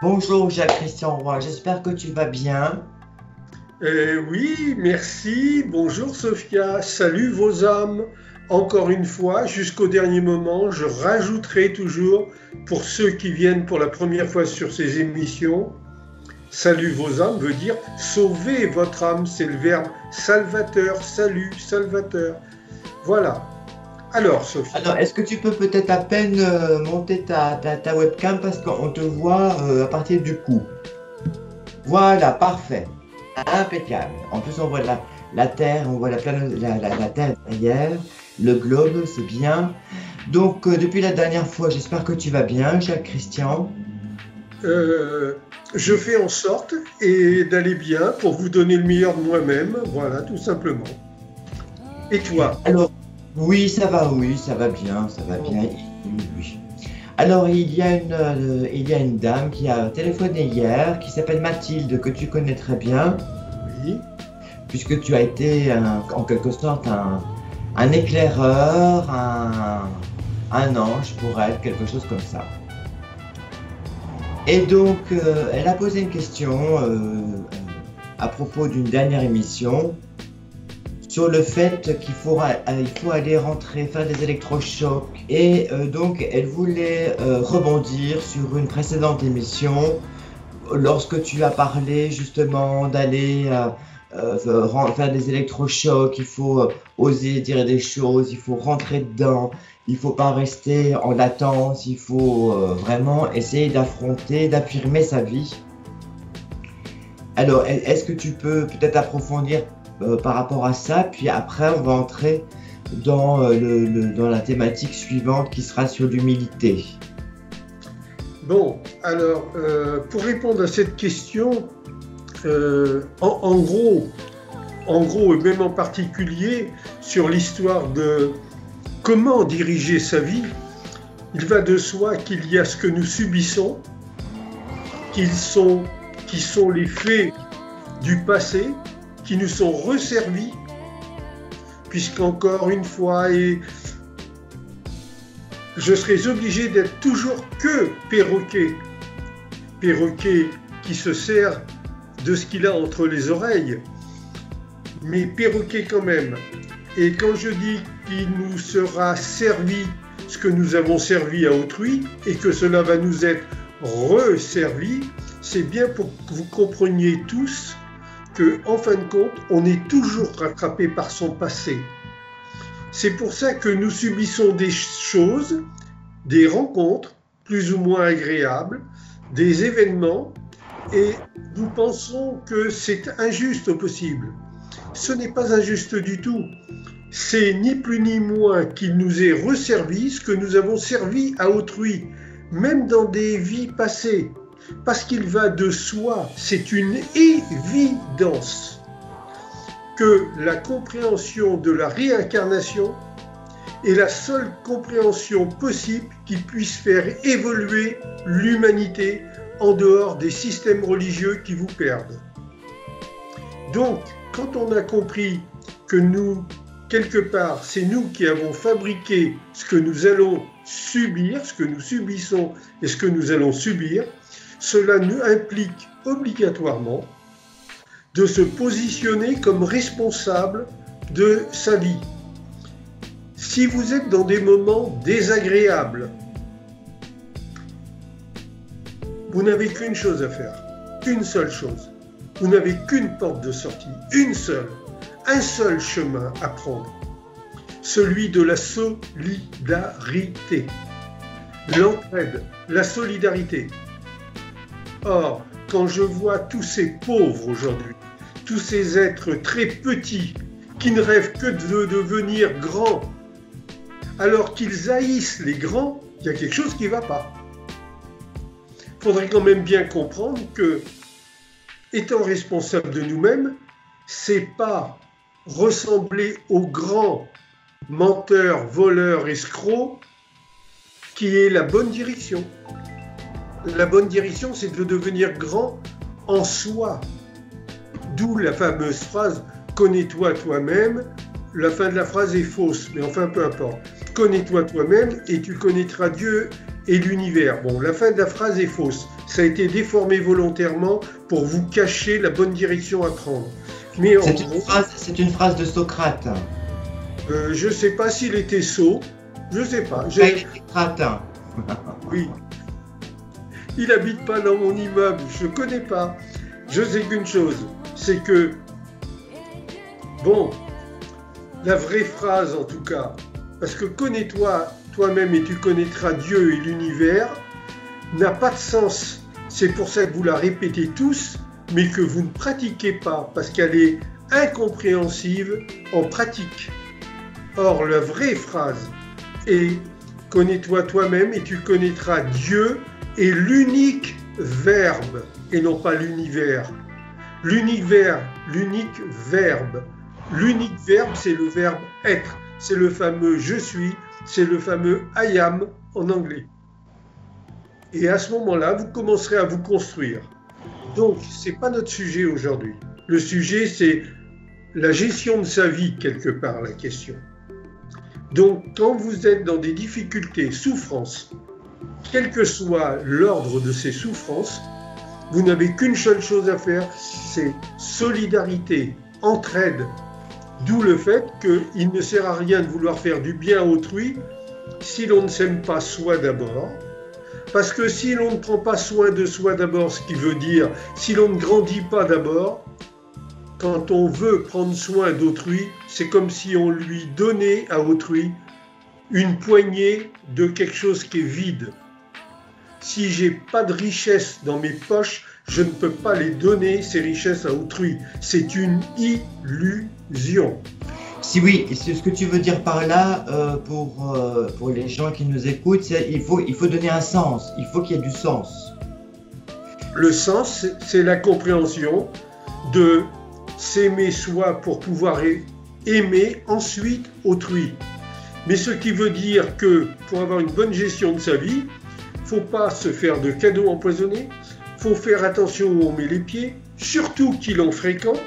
Bonjour Jacques-Christian Roy, j'espère que tu vas bien. Oui, merci. Bonjour Sophia. Salut vos âmes. Encore une fois, jusqu'au dernier moment, je rajouterai toujours, pour ceux qui viennent pour la première fois sur ces émissions, salut vos âmes veut dire sauver votre âme. C'est le verbe salvateur, salut, salvateur. Voilà. Alors Sophia. Alors, est-ce que tu peux peut-être à peine monter ta webcam parce qu'on te voit à partir du cou. Voilà, parfait. Impeccable. En plus, on voit la Terre, on voit la Terre derrière, le globe, c'est bien. Donc, depuis la dernière fois, j'espère que tu vas bien, Jacques-Christian. Je fais en sorte d'aller bien pour vous donner le meilleur de moi-même. Voilà, tout simplement. Et toi? Alors, oui, ça va bien, ça va bien. Oui, oui. Alors, il y a une dame qui a téléphoné hier, qui s'appelle Mathilde, que tu connais très bien, Oui. puisque tu as été en quelque sorte un éclaireur, un ange pour elle, quelque chose comme ça. Et donc, elle a posé une question à propos d'une dernière émission sur le fait il faut aller rentrer, faire des électrochocs. Et donc, elle voulait rebondir sur une précédente émission lorsque tu as parlé justement d'aller faire des électrochocs. Il faut oser dire des choses, il faut rentrer dedans, il faut pas rester en latence, il faut vraiment essayer d'affronter, d'affirmer sa vie. Alors, est-ce que tu peux peut-être approfondir par rapport à ça, puis après on va entrer dans, dans la thématique suivante qui sera sur l'humilité. Bon, alors, pour répondre à cette question, en gros, et même en particulier, sur l'histoire de comment diriger sa vie, il va de soi qu'il y a ce que nous subissons, qui sont les faits du passé, qui nous sont resservis, puisqu'encore une fois, et je serais obligé d'être toujours que perroquet. Perroquet qui se sert de ce qu'il a entre les oreilles, mais perroquet quand même. Et quand je dis qu'il nous sera servi ce que nous avons servi à autrui, et que cela va nous être resservi, c'est bien pour que vous compreniez tous qu'en fin de compte, on est toujours rattrapé par son passé. C'est pour ça que nous subissons des choses, des rencontres plus ou moins agréables, des événements, et nous pensons que c'est injuste au possible. Ce n'est pas injuste du tout. C'est ni plus ni moins qu'il nous est resservi ce que nous avons servi à autrui, même dans des vies passées. Parce qu'il va de soi, c'est une évidence que la compréhension de la réincarnation est la seule compréhension possible qui puisse faire évoluer l'humanité en dehors des systèmes religieux qui vous perdent. Donc, quand on a compris que nous, quelque part, c'est nous qui avons fabriqué ce que nous allons subir, ce que nous subissons et ce que nous allons subir, cela nous implique obligatoirement de se positionner comme responsable de sa vie. Si vous êtes dans des moments désagréables, vous n'avez qu'une chose à faire, une seule chose. Vous n'avez qu'une porte de sortie, une seule, un seul chemin à prendre, celui de la solidarité, l'entraide, la solidarité. Or, quand je vois tous ces pauvres aujourd'hui, tous ces êtres très petits qui ne rêvent que de devenir grands, alors qu'ils haïssent les grands, il y a quelque chose qui ne va pas. Il faudrait quand même bien comprendre que, étant responsable de nous-mêmes, c'est pas ressembler aux grands menteurs, voleurs, escrocs qui est la bonne direction. La bonne direction, c'est de devenir grand en soi. D'où la fameuse phrase « connais-toi toi-même ». La fin de la phrase est fausse, mais enfin peu importe. Connais-toi toi-même et tu connaîtras Dieu et l'univers. Bon, la fin de la phrase est fausse. Ça a été déformé volontairement pour vous cacher la bonne direction à prendre. Mais c'est une phrase de Socrate. Je ne sais pas s'il était sot. Je ne sais pas. Socrate. Oui. Il n'habite pas dans mon immeuble. Je ne connais pas. Je sais qu'une chose, c'est que, bon, la vraie phrase en tout cas, parce que connais-toi toi-même et tu connaîtras Dieu et l'univers, n'a pas de sens. C'est pour ça que vous la répétez tous, mais que vous ne pratiquez pas, parce qu'elle est incompréhensible en pratique. Or, la vraie phrase est « Connais-toi toi-même et tu connaîtras Dieu et l'unique verbe, et non pas l'univers. » L'univers, l'unique verbe. L'unique verbe, c'est le verbe « être ». C'est le fameux « je suis », c'est le fameux « I am » en anglais. Et à ce moment-là, vous commencerez à vous construire. Donc, ce n'est pas notre sujet aujourd'hui. Le sujet, c'est la gestion de sa vie, quelque part, la question. Donc, quand vous êtes dans des difficultés, souffrances, quel que soit l'ordre de ces souffrances, vous n'avez qu'une seule chose à faire, c'est solidarité, entraide. D'où le fait qu'il ne sert à rien de vouloir faire du bien à autrui si l'on ne s'aime pas soi d'abord. Parce que si l'on ne prend pas soin de soi d'abord, ce qui veut dire si l'on ne grandit pas d'abord, quand on veut prendre soin d'autrui, c'est comme si on lui donnait à autrui une poignée de quelque chose qui est vide. Si j'ai pas de richesse dans mes poches, je ne peux pas les donner, ces richesses, à autrui. C'est une illusion. Si oui, ce que tu veux dire par là, pour les gens qui nous écoutent, c'est il faut donner un sens, il faut qu'il y ait du sens. Le sens, c'est la compréhension de s'aimer soi pour pouvoir aimer ensuite autrui. Mais ce qui veut dire que pour avoir une bonne gestion de sa vie, il ne faut pas se faire de cadeaux empoisonnés, il faut faire attention où on met les pieds, surtout qui l'on fréquente,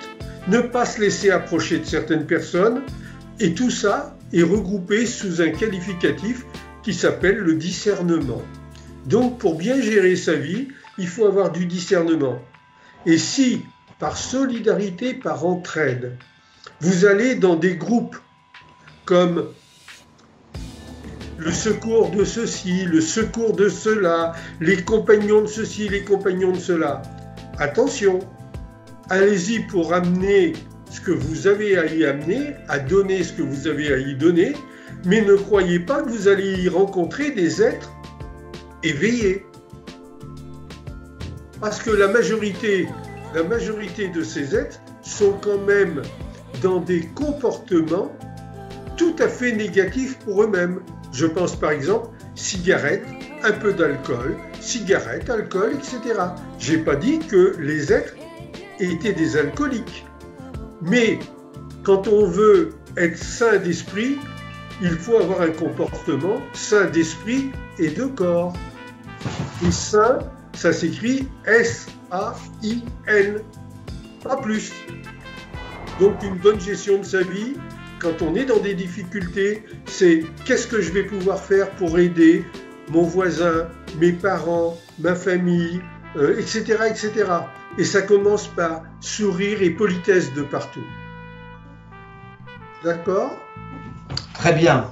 ne pas se laisser approcher de certaines personnes, et tout ça est regroupé sous un qualificatif qui s'appelle le discernement. Donc pour bien gérer sa vie, il faut avoir du discernement. Et si, par solidarité, par entraide, vous allez dans des groupes comme le secours de ceci, le secours de cela, les compagnons de ceci, les compagnons de cela, attention, allez-y pour amener ce que vous avez à y amener, à donner ce que vous avez à y donner, mais ne croyez pas que vous allez y rencontrer des êtres éveillés. Parce que la majorité de ces êtres sont quand même dans des comportements tout à fait négatifs pour eux-mêmes. Je pense par exemple cigarette, un peu d'alcool, cigarette, alcool, etc. Je n'ai pas dit que les êtres étaient des alcooliques. Mais quand on veut être sain d'esprit, il faut avoir un comportement sain d'esprit et de corps. Et sain, ça s'écrit S-A-I-N, pas plus. Donc une bonne gestion de sa vie, quand on est dans des difficultés, c'est qu'est-ce que je vais pouvoir faire pour aider mon voisin, mes parents, ma famille, etc., etc. Et ça commence par sourire et politesse de partout. D'accord ? Très bien.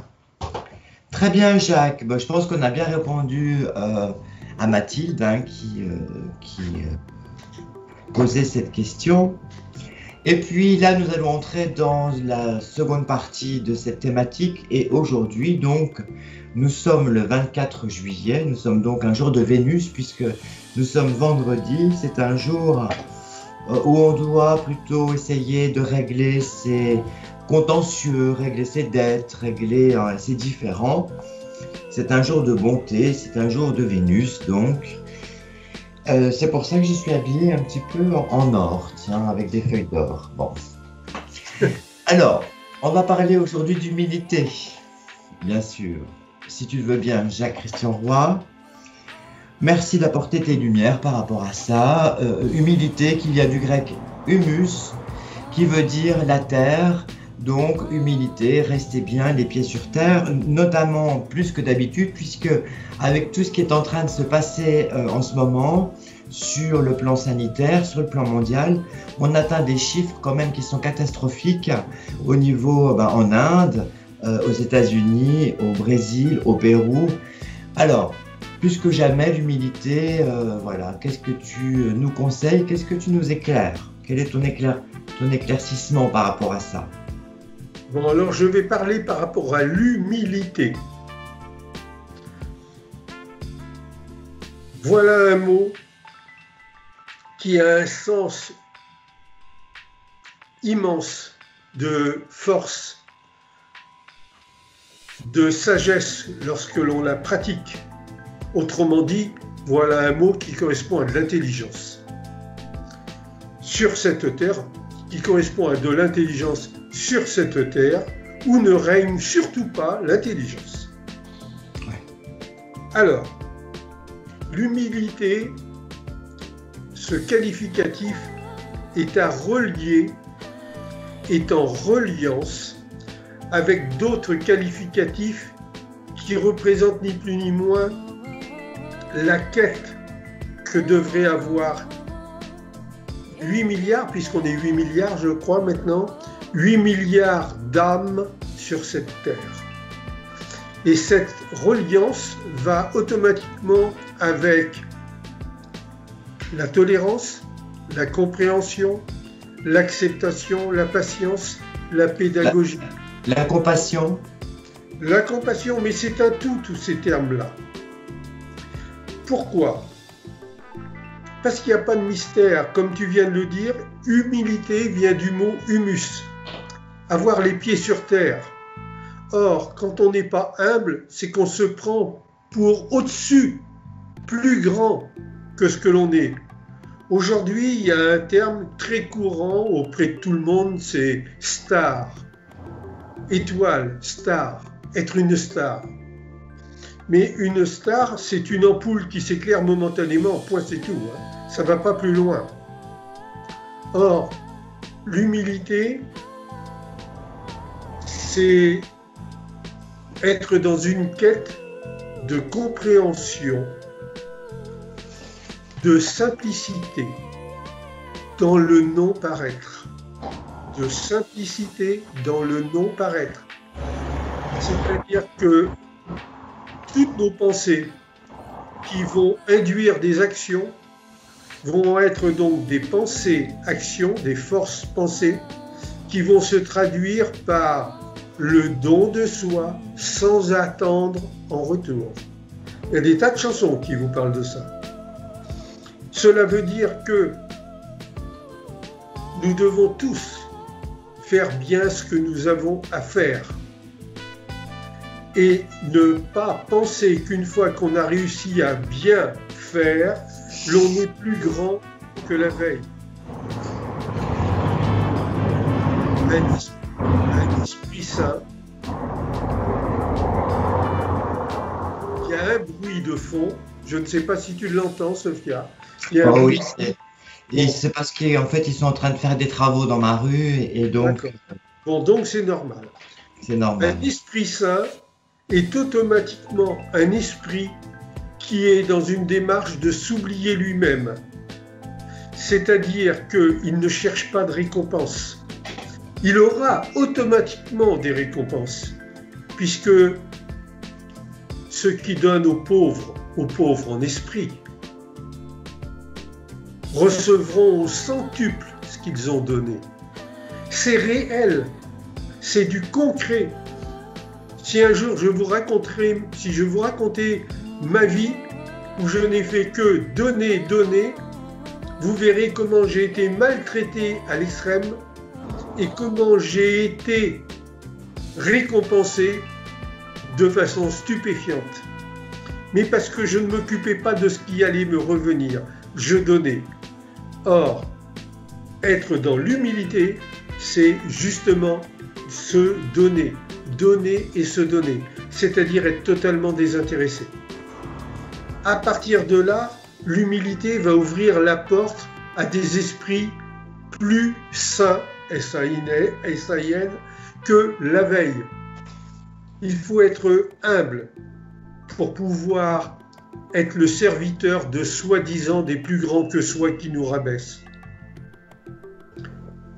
Très bien, Jacques. Je pense qu'on a bien répondu à Mathilde qui posait cette question. Et puis là, nous allons entrer dans la seconde partie de cette thématique. Et aujourd'hui, donc, nous sommes le 24 juillet. Nous sommes donc un jour de Vénus puisque nous sommes vendredi. C'est un jour où on doit plutôt essayer de régler ses contentieux, régler ses dettes, régler ses différends. C'est un jour de bonté, c'est un jour de Vénus, donc. C'est pour ça que je suis habillé un petit peu en or, tiens, avec des feuilles d'or. Bon. Alors, on va parler aujourd'hui d'humilité, bien sûr. Si tu le veux bien, Jacques-Christian Roy. Merci d'apporter tes lumières par rapport à ça. Humilité, qu'il y a du grec humus, qui veut dire la terre, Donc, humilité, restez bien les pieds sur terre, notamment plus que d'habitude, puisque avec tout ce qui est en train de se passer en ce moment, sur le plan sanitaire, sur le plan mondial, on atteint des chiffres quand même qui sont catastrophiques au niveau en Inde, aux États-Unis, au Brésil, au Pérou. Alors, plus que jamais, l'humilité, voilà, qu'est-ce que tu nous conseilles, qu'est-ce que tu nous éclaires? Quel est ton éclaircissement par rapport à ça? Bon, alors je vais parler par rapport à l'humilité. Voilà un mot qui a un sens immense de force, de sagesse lorsque l'on la pratique. Autrement dit, voilà un mot qui correspond à de l'intelligence. Sur cette terre, qui correspond à de l'intelligence sur cette terre, où ne règne surtout pas l'intelligence. Ouais. Alors, l'humilité, ce qualificatif est à relier, est en reliance avec d'autres qualificatifs qui représentent ni plus ni moins la quête que devrait avoir 8 milliards, puisqu'on est 8 milliards je crois maintenant, 8 milliards d'âmes sur cette terre. Et cette reliance va automatiquement avec la tolérance, la compréhension, l'acceptation, la patience, la pédagogie. La compassion. La compassion, mais c'est un tout, tous ces termes-là. Pourquoi ? Parce qu'il n'y a pas de mystère. Comme tu viens de le dire, humilité vient du mot humus, avoir les pieds sur terre. Or, quand on n'est pas humble, c'est qu'on se prend pour au-dessus, plus grand que ce que l'on est. Aujourd'hui, il y a un terme très courant auprès de tout le monde, c'est star. Étoile, star, être une star. Mais une star, c'est une ampoule qui s'éclaire momentanément, point c'est tout. Ça ne va pas plus loin. Or, l'humilité, c'est être dans une quête de compréhension, de simplicité dans le non-paraître. De simplicité dans le non-paraître. C'est-à-dire que toutes nos pensées qui vont induire des actions vont être donc des pensées-actions, des forces pensées qui vont se traduire par le don de soi sans attendre en retour. Il y a des tas de chansons qui vous parlent de ça. Cela veut dire que nous devons tous faire bien ce que nous avons à faire et ne pas penser qu'une fois qu'on a réussi à bien faire, l'on est plus grand que la veille. Un esprit saint. Il y a un bruit de fond. Je ne sais pas si tu l'entends, Sophia. Il y a un bruit. Oui, et c'est parce qu'en fait, ils sont en train de faire des travaux dans ma rue et donc. Bon, donc c'est normal. C'est normal. Un esprit saint est automatiquement un esprit qui est dans une démarche de s'oublier lui-même. C'est-à-dire qu'il ne cherche pas de récompense. Il aura automatiquement des récompenses, puisque ceux qui donnent aux pauvres en esprit, recevront au centuple ce qu'ils ont donné. C'est réel, c'est du concret. Si un jour je vous racontais ma vie où je n'ai fait que donner, vous verrez comment j'ai été maltraité à l'extrême et comment j'ai été récompensé de façon stupéfiante. Mais parce que je ne m'occupais pas de ce qui allait me revenir, je donnais. Or, être dans l'humilité, c'est justement se donner et se donner, c'est-à-dire être totalement désintéressé. À partir de là, l'humilité va ouvrir la porte à des esprits plus sains, S-A-I-N, que la veille. Il faut être humble pour pouvoir être le serviteur de soi-disant des plus grands que soi qui nous rabaissent.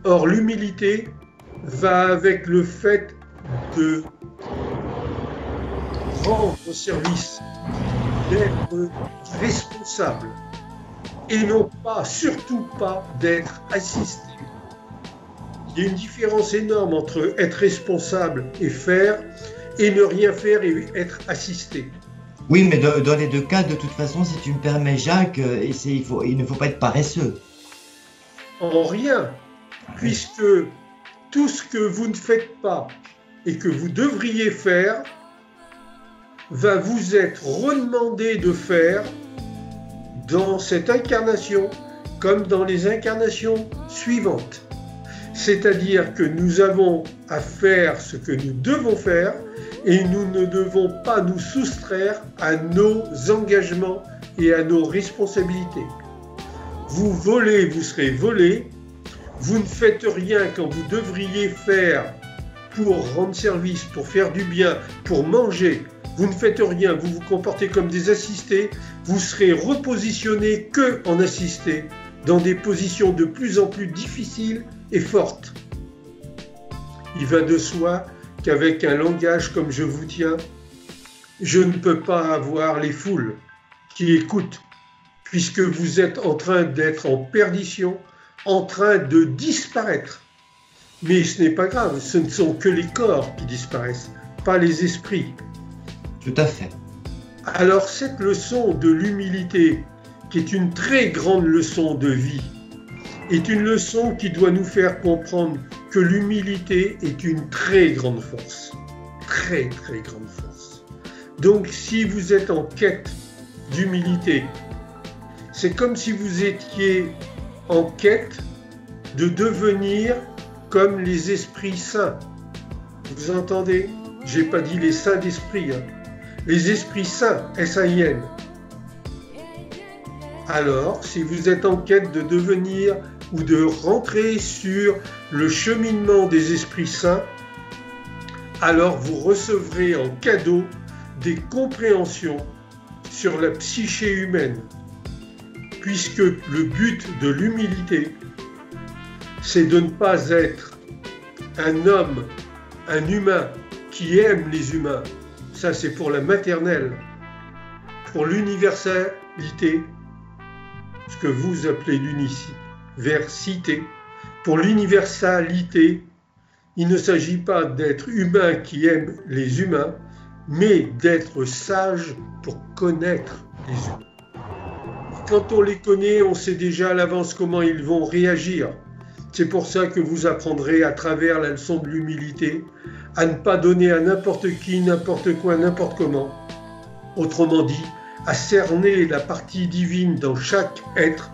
Or, l'humilité va avec le fait de rendre service, d'être responsable et non pas, surtout pas, d'être assisté. Il y a une différence énorme entre être responsable et faire et ne rien faire et être assisté. Oui, mais dans les deux cas, de toute façon, si tu me permets, Jacques, il ne faut pas être paresseux. En rien, puisque tout ce que vous ne faites pas et que vous devriez faire va vous être redemandé de faire dans cette incarnation comme dans les incarnations suivantes. C'est-à-dire que nous avons à faire ce que nous devons faire et nous ne devons pas nous soustraire à nos engagements et à nos responsabilités. Vous volez, vous serez volé. Vous ne faites rien quand vous devriez faire pour rendre service, pour faire du bien, pour manger. Vous ne faites rien, vous vous comportez comme des assistés. Vous serez repositionné que en assisté, dans des positions de plus en plus difficiles et fortes. Il va de soi qu'avec un langage comme je vous tiens, je ne peux pas avoir les foules qui écoutent, puisque vous êtes en train d'être en perdition, en train de disparaître. Mais ce n'est pas grave, ce ne sont que les corps qui disparaissent, pas les esprits. Tout à fait. Alors cette leçon de l'humilité, qui est une très grande leçon de vie, est une leçon qui doit nous faire comprendre que l'humilité est une très grande force. Très, très grande force. Donc si vous êtes en quête d'humilité, c'est comme si vous étiez en quête de devenir comme les esprits saints. Vous entendez? J'ai pas dit les saints d'esprit, hein. Les esprits saints, S-A-I-N. Alors, si vous êtes en quête de devenir ou de rentrer sur le cheminement des esprits saints, alors vous recevrez en cadeau des compréhensions sur la psyché humaine, puisque le but de l'humilité, c'est de ne pas être un homme, un humain qui aime les humains. Ça, c'est pour la maternelle. Pour l'universalité, ce que vous appelez l'université, pour l'universalité, il ne s'agit pas d'être humain qui aime les humains, mais d'être sage pour connaître les humains. Quand on les connaît, on sait déjà à l'avance comment ils vont réagir. C'est pour ça que vous apprendrez à travers la leçon de l'humilité à ne pas donner à n'importe qui, n'importe quoi, n'importe comment. Autrement dit, à cerner la partie divine dans chaque être.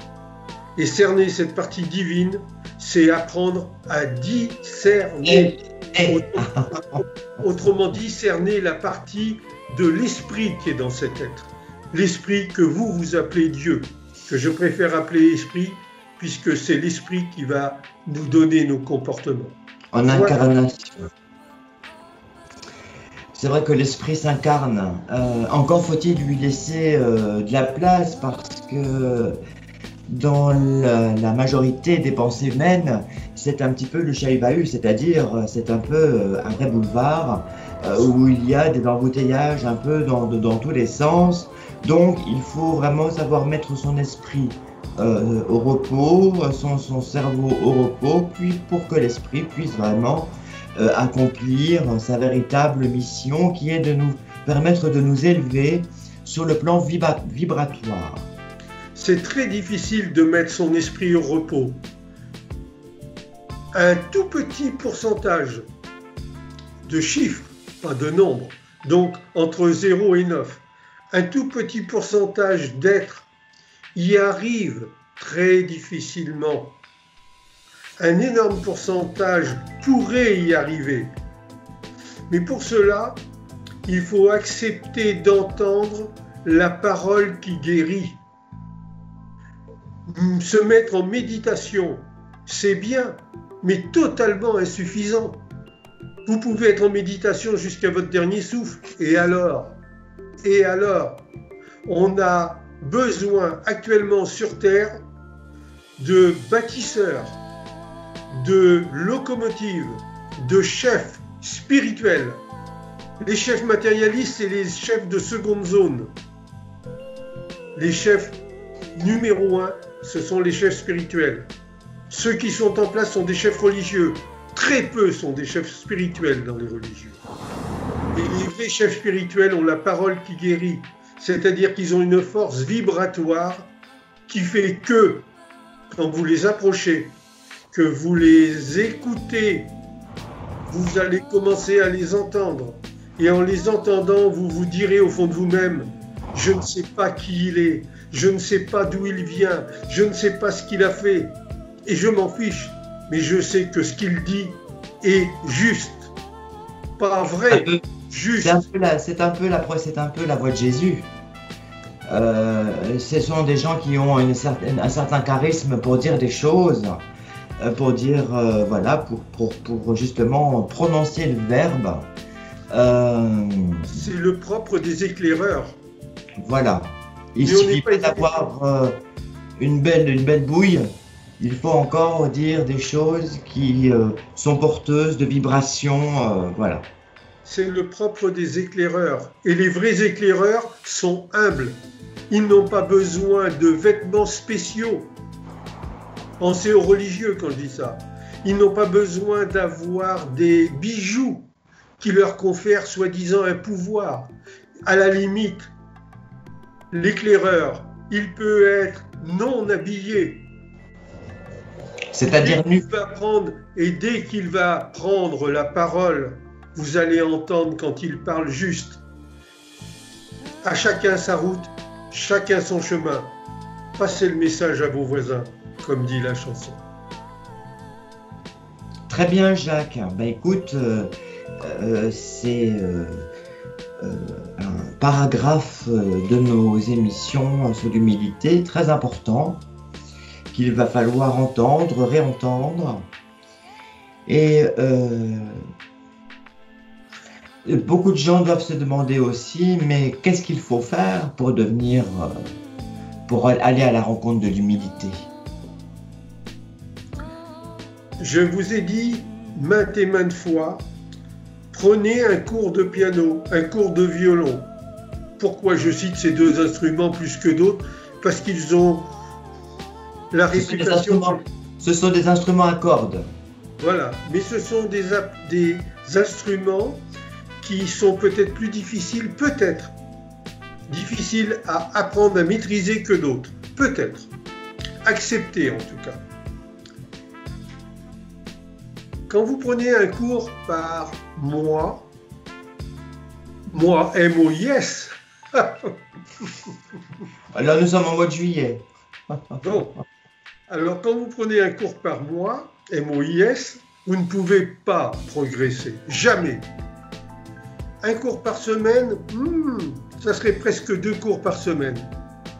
Et cerner cette partie divine, c'est apprendre à discerner. Autrement dit, cerner la partie de l'esprit qui est dans cet être. L'esprit que vous appelez Dieu, que je préfère appeler esprit, puisque c'est l'esprit qui va nous donner nos comportements. En incarnation. C'est vrai que l'esprit s'incarne. Encore faut-il lui laisser de la place, parce que dans la majorité des pensées humaines, c'est un petit peu le chahut-bahut, c'est-à-dire c'est un peu un vrai boulevard où il y a des embouteillages un peu dans tous les sens. Donc il faut vraiment savoir mettre son esprit au repos, son cerveau au repos, puis pour que l'esprit puisse vraiment accomplir sa véritable mission, qui est de nous permettre de nous élever sur le plan vibratoire. C'est très difficile de mettre son esprit au repos. Un tout petit pourcentage de chiffres, pas de nombres, donc entre 0 et 9, un tout petit pourcentage d'êtres y arrive très difficilement. Un énorme pourcentage pourrait y arriver. Mais pour cela, il faut accepter d'entendre la parole qui guérit. Se mettre en méditation, c'est bien, mais totalement insuffisant. Vous pouvez être en méditation jusqu'à votre dernier souffle. Et alors? On a besoin actuellement sur Terre de bâtisseurs, de locomotives, de chefs spirituels. Les chefs matérialistes, c'est les chefs de seconde zone. Les chefs numéro 1, ce sont les chefs spirituels. Ceux qui sont en place sont des chefs religieux. Très peu sont des chefs spirituels dans les religieux. Et les vrais chefs spirituels ont la parole qui guérit. C'est-à-dire qu'ils ont une force vibratoire qui fait que, quand vous les approchez, que vous les écoutez, vous allez commencer à les entendre. Et en les entendant, vous vous direz au fond de vous-même, je ne sais pas qui il est, je ne sais pas d'où il vient, je ne sais pas ce qu'il a fait, et je m'en fiche, mais je sais que ce qu'il dit est juste, pas vrai, juste. C'est un peu la voix de Jésus. Ce sont des gens qui ont un certain charisme pour dire des choses, pour dire, voilà, pour justement prononcer le verbe. C'est le propre des éclaireurs. Voilà. Il suffit pas d'avoir une belle bouille. Il faut encore dire des choses qui sont porteuses de vibrations. Voilà. C'est le propre des éclaireurs. Et les vrais éclaireurs sont humbles. Ils n'ont pas besoin de vêtements spéciaux. Pensez aux religieux quand je dis ça. Ils n'ont pas besoin d'avoir des bijoux qui leur confèrent soi-disant un pouvoir. À la limite, l'éclaireur, il peut être non habillé. C'est-à-dire nu. Et dès qu'il va prendre la parole, vous allez entendre quand il parle juste. À chacun sa route, chacun son chemin. Passez le message à vos voisins, comme dit la chanson. Très bien, Jacques. Ben écoute, c'est un paragraphe de nos émissions sur l'humilité très important qu'il va falloir entendre, réentendre. Et beaucoup de gens doivent se demander aussi, mais qu'est-ce qu'il faut faire pour devenir, pour aller à la rencontre de l'humilité? Je vous ai dit maintes et maintes fois, prenez un cours de piano, un cours de violon. Pourquoi je cite ces deux instruments plus que d'autres? Parce qu'ils ont la réputation... Ce sont des instruments à cordes. Voilà, mais ce sont des instruments qui sont peut-être plus difficiles, à apprendre à maîtriser que d'autres. Peut-être. Accepter en tout cas. Quand vous prenez un cours par mois, M-O-I-S. Alors nous sommes en mois de juillet. Bon. Alors quand vous prenez un cours par mois, M-O-I-S, vous ne pouvez pas progresser. Jamais. Un cours par semaine, ça serait presque 2 cours par semaine.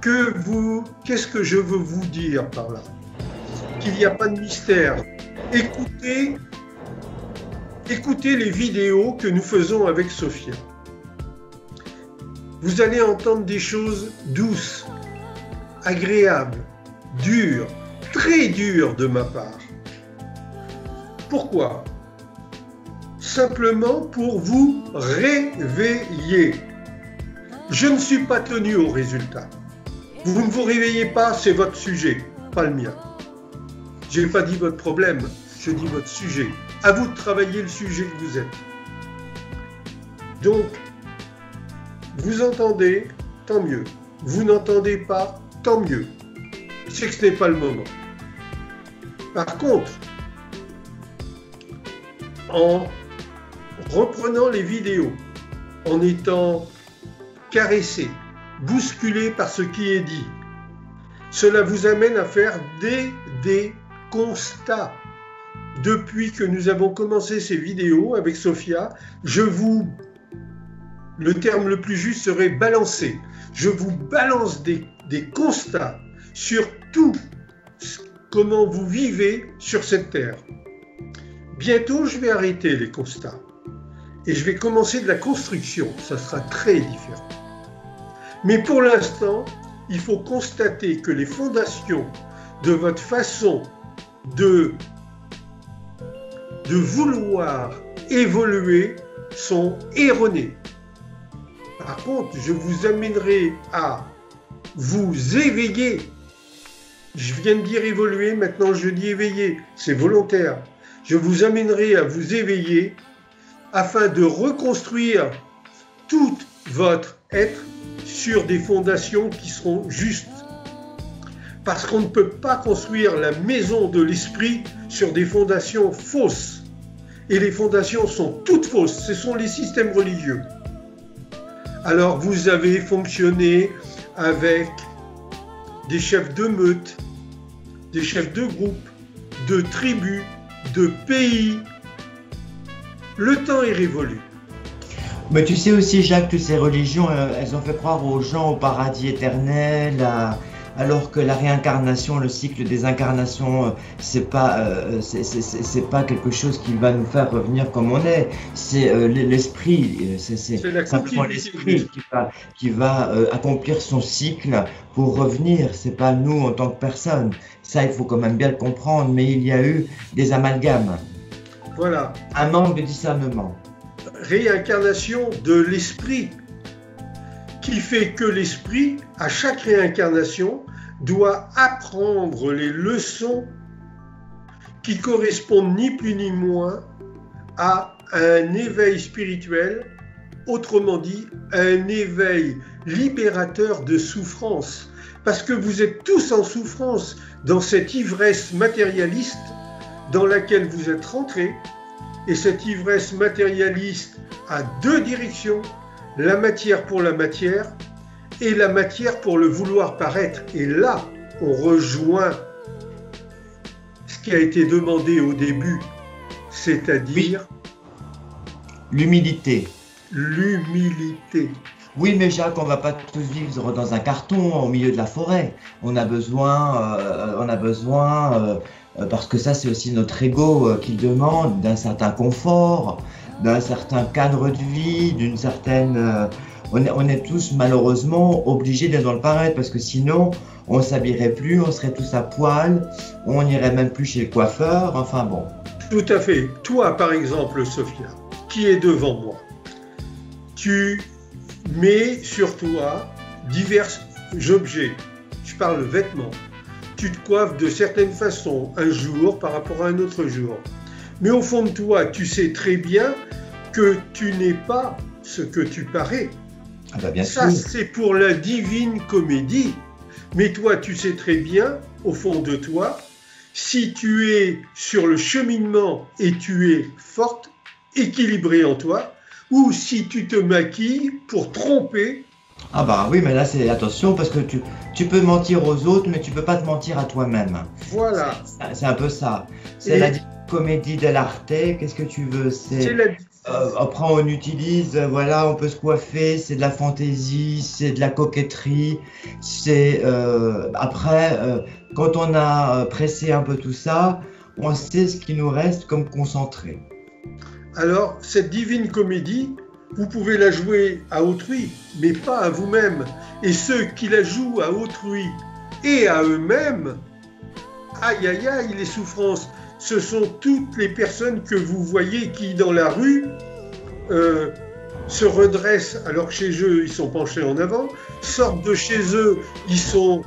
Qu'est-ce que je veux vous dire par là? Qu'il n'y a pas de mystère. Écoutez les vidéos que nous faisons avec Sophia. Vous allez entendre des choses douces, agréables, dures, très dures de ma part. Pourquoi? Simplement pour vous réveiller. Je ne suis pas tenu au résultat. Vous ne vous réveillez pas, c'est votre sujet, pas le mien. Je n'ai pas dit votre problème, je dis votre sujet. À vous de travailler le sujet que vous êtes. Donc, vous entendez, tant mieux. Vous n'entendez pas, tant mieux. C'est que ce n'est pas le moment. Par contre, en reprenant les vidéos, en étant caressé, bousculé par ce qui est dit, cela vous amène à faire des constats. Depuis que nous avons commencé ces vidéos avec Sophia, le terme le plus juste serait balancer. Je vous balance des constats sur tout comment vous vivez sur cette terre. Bientôt, je vais arrêter les constats. et je vais commencer de la construction. Ça sera très différent. Mais pour l'instant, il faut constater que les fondations de votre façon de vouloir évoluer sont erronées. Par contre, je vous amènerai à vous éveiller. Je viens de dire évoluer, maintenant je dis éveiller, c'est volontaire. Je vous amènerai à vous éveiller afin de reconstruire tout votre être sur des fondations qui seront justes. Parce qu'on ne peut pas construire la maison de l'esprit sur des fondations fausses. Et les fondations sont toutes fausses, ce sont les systèmes religieux. Alors vous avez fonctionné avec des chefs de meute, des chefs de groupe, de tribus, de pays. Le temps est révolu. Mais tu sais aussi, Jacques, toutes ces religions, elles ont fait croire aux gens au paradis éternel, alors que la réincarnation, le cycle des incarnations, c'est pas quelque chose qui va nous faire revenir comme on est. C'est l'esprit, c'est simplement l'esprit qui va accomplir son cycle pour revenir. C'est pas nous en tant que personne. Ça, il faut quand même bien le comprendre. Mais il y a eu des amalgames. Voilà. Un manque de discernement. Réincarnation de l'esprit, qui fait que l'esprit, à chaque réincarnation, doit apprendre les leçons qui correspondent ni plus ni moins à un éveil spirituel, autrement dit, un éveil libérateur de souffrance. Parce que vous êtes tous en souffrance dans cette ivresse matérialiste dans laquelle vous êtes rentrés. Et cette ivresse matérialiste a deux directions, la matière pour la matière et la matière pour le vouloir paraître. Et là, on rejoint ce qui a été demandé au début, c'est-à-dire l'humilité. L'humilité. Oui, mais Jacques, on ne va pas tous vivre dans un carton au milieu de la forêt. On a besoin, parce que ça c'est aussi notre ego qui le demande, d'un certain confort, d'un certain cadre de vie, d'une certaine... on est tous malheureusement obligés d'être dans le paraître, parce que sinon on ne s'habillerait plus, on serait tous à poil, on n'irait même plus chez le coiffeur, enfin bon. Tout à fait. Toi par exemple, Sophia, qui est devant moi, tu mets sur toi divers objets, je parle vêtements, tu te coiffes de certaines façons un jour par rapport à un autre jour. Mais au fond de toi, tu sais très bien que tu n'es pas ce que tu parais. Ah bah bien ça, sûr. C'est pour la divine comédie. Mais toi, tu sais très bien, au fond de toi, si tu es sur le cheminement et tu es forte, équilibrée en toi, ou si tu te maquilles pour tromper. Ah bah oui, mais là c'est attention, parce que tu peux mentir aux autres, mais tu peux pas te mentir à toi-même. Voilà. C'est un peu ça. C'est la comédie dell'arte. Qu'est-ce que tu veux? Après on utilise, voilà, on peut se coiffer, c'est de la fantaisie, c'est de la coquetterie. C'est après, quand on a pressé un peu tout ça, on sait ce qui nous reste comme concentré. Alors, cette divine comédie, vous pouvez la jouer à autrui, mais pas à vous-même. Et ceux qui la jouent à autrui et à eux-mêmes, aïe aïe aïe, les souffrances, ce sont toutes les personnes que vous voyez qui, dans la rue, se redressent alors que chez eux, ils sont penchés en avant, sortent de chez eux, ils sont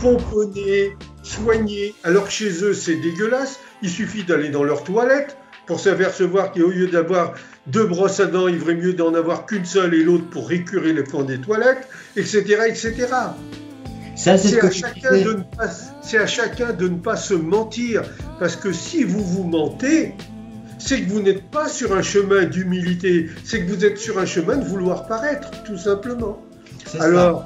pomponnés, soignés, alors que chez eux, c'est dégueulasse. Il suffit d'aller dans leur toilette pour s'apercevoir qu'au lieu d'avoir 2 brosses à dents, il vaudrait mieux d'en avoir qu'une seule et l'autre pour récurer les fonds des toilettes, etc. etc. Ça, c'est à chacun de ne pas se mentir, parce que si vous vous mentez, c'est que vous n'êtes pas sur un chemin d'humilité, c'est que vous êtes sur un chemin de vouloir paraître, tout simplement. Alors,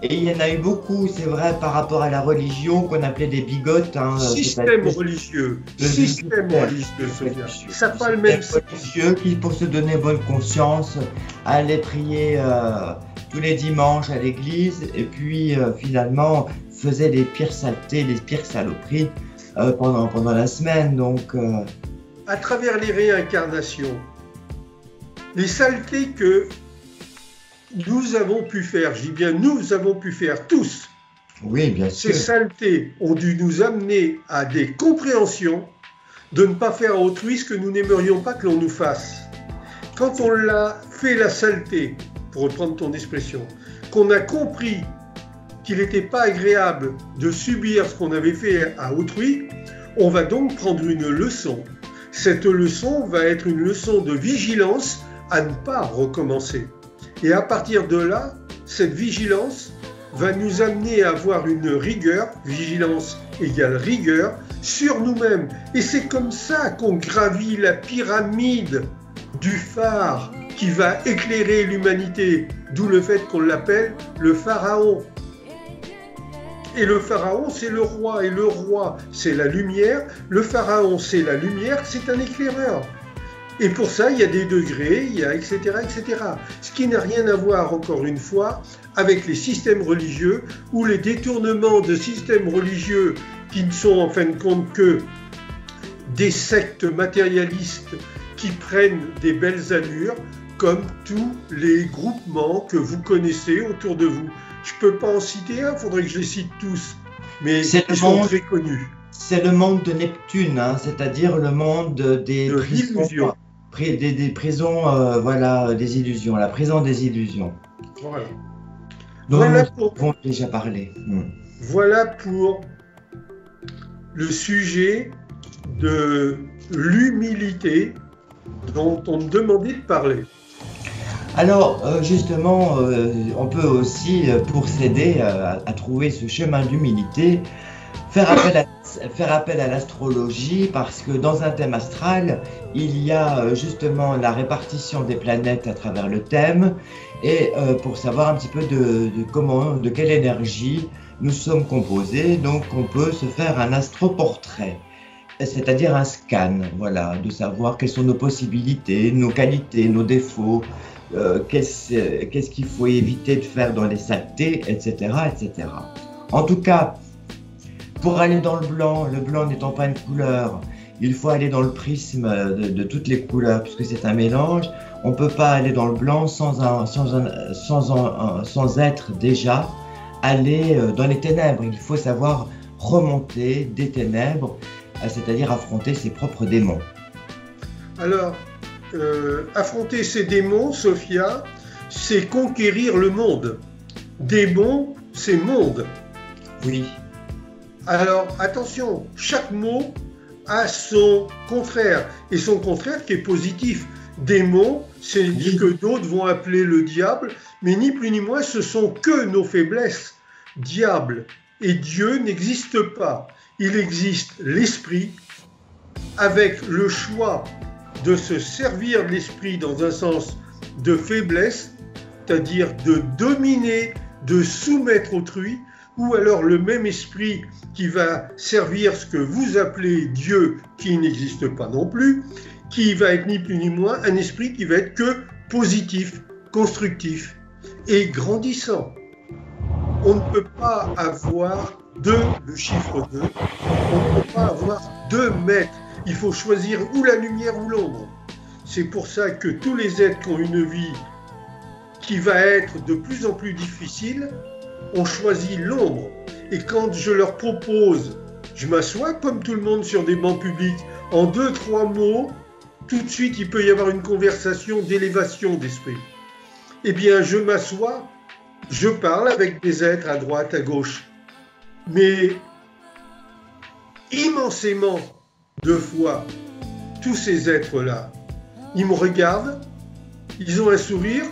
et il y en a eu beaucoup, c'est vrai, par rapport à la religion qu'on appelait des bigotes. Système religieux. Système religieux, ça n'a pas le même sens. Religieux qui, pour se donner bonne conscience, allaient prier tous les dimanches à l'église, et puis finalement faisaient les pires saletés, les pires saloperies pendant la semaine. Donc, à travers les réincarnations, les saletés que nous avons pu faire, je dis bien nous avons pu faire tous, Oui, bien sûr. ces saletés ont dû nous amener à des compréhensions de ne pas faire à autrui ce que nous n'aimerions pas que l'on nous fasse. Quand on l'a fait la saleté, pour reprendre ton expression, qu'on a compris qu'il n'était pas agréable de subir ce qu'on avait fait à autrui, on va donc prendre une leçon. Cette leçon va être une leçon de vigilance à ne pas recommencer. Et à partir de là, cette vigilance va nous amener à avoir une rigueur, vigilance égale rigueur, sur nous-mêmes. Et c'est comme ça qu'on gravit la pyramide du phare qui va éclairer l'humanité, d'où le fait qu'on l'appelle le pharaon. Et le pharaon, c'est le roi, et le roi, c'est la lumière. Le pharaon, c'est la lumière, c'est un éclaireur. Et pour ça, il y a des degrés, il y a etc., etc. Ce qui n'a rien à voir, encore une fois, avec les systèmes religieux ou les détournements de systèmes religieux qui ne sont en fin de compte que des sectes matérialistes qui prennent des belles allures, comme tous les groupements que vous connaissez autour de vous. Je ne peux pas en citer un, il faudrait que je les cite tous, mais ils sont très connus. C'est le monde de Neptune, hein, c'est-à-dire le monde des prisons, des prisons, voilà, des illusions, la prison des illusions. Voilà. Dont Voilà nous avons déjà parlé. Voilà pour le sujet de l'humilité dont on me demandait de parler. Alors, justement, on peut aussi, pour s'aider à trouver ce chemin d'humilité, faire appel à l'astrologie, parce que dans un thème astral, il y a justement la répartition des planètes à travers le thème, et pour savoir un petit peu de quelle énergie nous sommes composés, donc on peut se faire un astroportrait, c'est-à-dire un scan, voilà, de savoir quelles sont nos possibilités, nos qualités, nos défauts, qu'est-ce qu'il faut éviter de faire dans les saletés, etc., etc. En tout cas, pour aller dans le blanc n'étant pas une couleur, il faut aller dans le prisme de toutes les couleurs, puisque c'est un mélange. On ne peut pas aller dans le blanc sans être déjà allé dans les ténèbres. Il faut savoir remonter des ténèbres, c'est-à-dire affronter ses propres démons. Alors, affronter ces démons, Sophia, c'est conquérir le monde. Démon, c'est monde. Oui. Alors, attention, chaque mot a son contraire, et son contraire qui est positif. Démon, c'est ce que d'autres vont appeler le diable, mais ni plus ni moins, ce sont que nos faiblesses. Diable et Dieu n'existent pas. Il existe l'esprit, avec le choix de se servir de l'esprit dans un sens de faiblesse, c'est-à-dire de dominer, de soumettre autrui, ou alors le même esprit qui va servir ce que vous appelez Dieu, qui n'existe pas non plus, qui va être ni plus ni moins un esprit qui va être que positif, constructif et grandissant. On ne peut pas avoir le chiffre 2, on ne peut pas avoir 2 maîtres. Il faut choisir ou la lumière ou l'ombre. C'est pour ça que tous les êtres qui ont une vie qui va être de plus en plus difficile, ont choisi l'ombre. Et quand je leur propose, je m'assois comme tout le monde sur des bancs publics, en 2-3 mots, tout de suite il peut y avoir une conversation d'élévation d'esprit. Eh bien je m'assois, je parle avec des êtres à droite, à gauche, mais immensément de fois, tous ces êtres-là, ils me regardent, ils ont un sourire,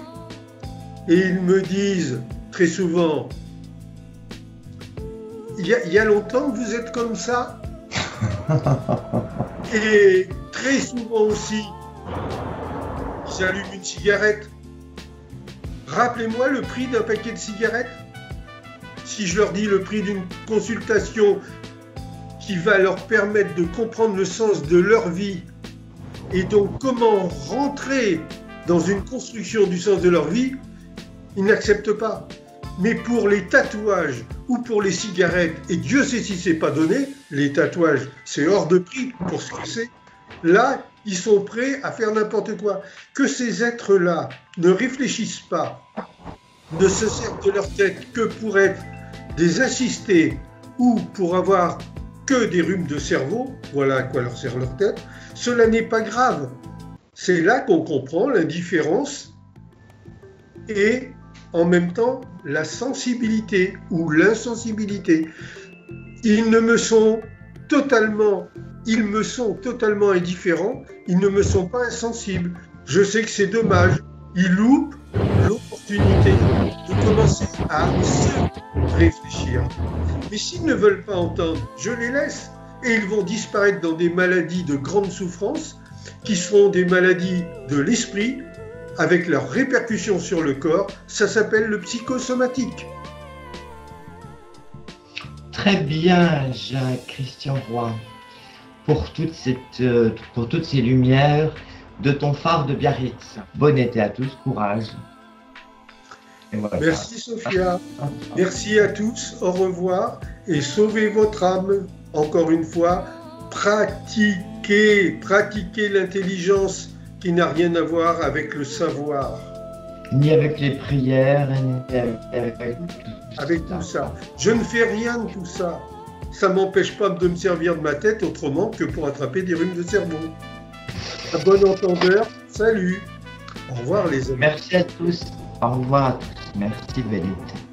et ils me disent très souvent, il y a longtemps que vous êtes comme ça. Et très souvent aussi, ils allument une cigarette. Rappelez-moi le prix d'un paquet de cigarettes. Si je leur dis le prix d'une consultation qui va leur permettre de comprendre le sens de leur vie et donc comment rentrer dans une construction du sens de leur vie, ils n'acceptent pas. Mais pour les tatouages ou pour les cigarettes, et Dieu sait si c'est pas donné, les tatouages c'est hors de prix pour ce que c'est, Là, ils sont prêts à faire n'importe quoi. Que ces êtres-là ne réfléchissent pas, ne se servent de leur tête que pour être des assistés ou pour avoir que des rhumes de cerveau, voilà à quoi leur sert leur tête, cela n'est pas grave. C'est là qu'on comprend l'indifférence et en même temps la sensibilité ou l'insensibilité. Ils me sont totalement indifférents, ils ne me sont pas insensibles. Je sais que c'est dommage, ils loupent l'opportunité de commencer à se réfléchir. Mais s'ils ne veulent pas entendre, je les laisse et ils vont disparaître dans des maladies de grande souffrance qui seront des maladies de l'esprit avec leurs répercussions sur le corps. Ça s'appelle le psychosomatique. Très bien, Jacques-Christian Roy, pour toutes ces lumières de ton phare de Biarritz. Bon été à tous, courage. Voilà. Merci Sophia, merci à tous, au revoir et sauvez votre âme. Encore une fois, pratiquez l'intelligence qui n'a rien à voir avec le savoir. Ni avec les prières, ni avec tout ça. Je ne fais rien de tout ça. Ça ne m'empêche pas de me servir de ma tête autrement que pour attraper des rhumes de cerveau. À bon entendeur, salut. Au revoir les amis. Merci à tous. Au revoir à tous. Merci, belle été.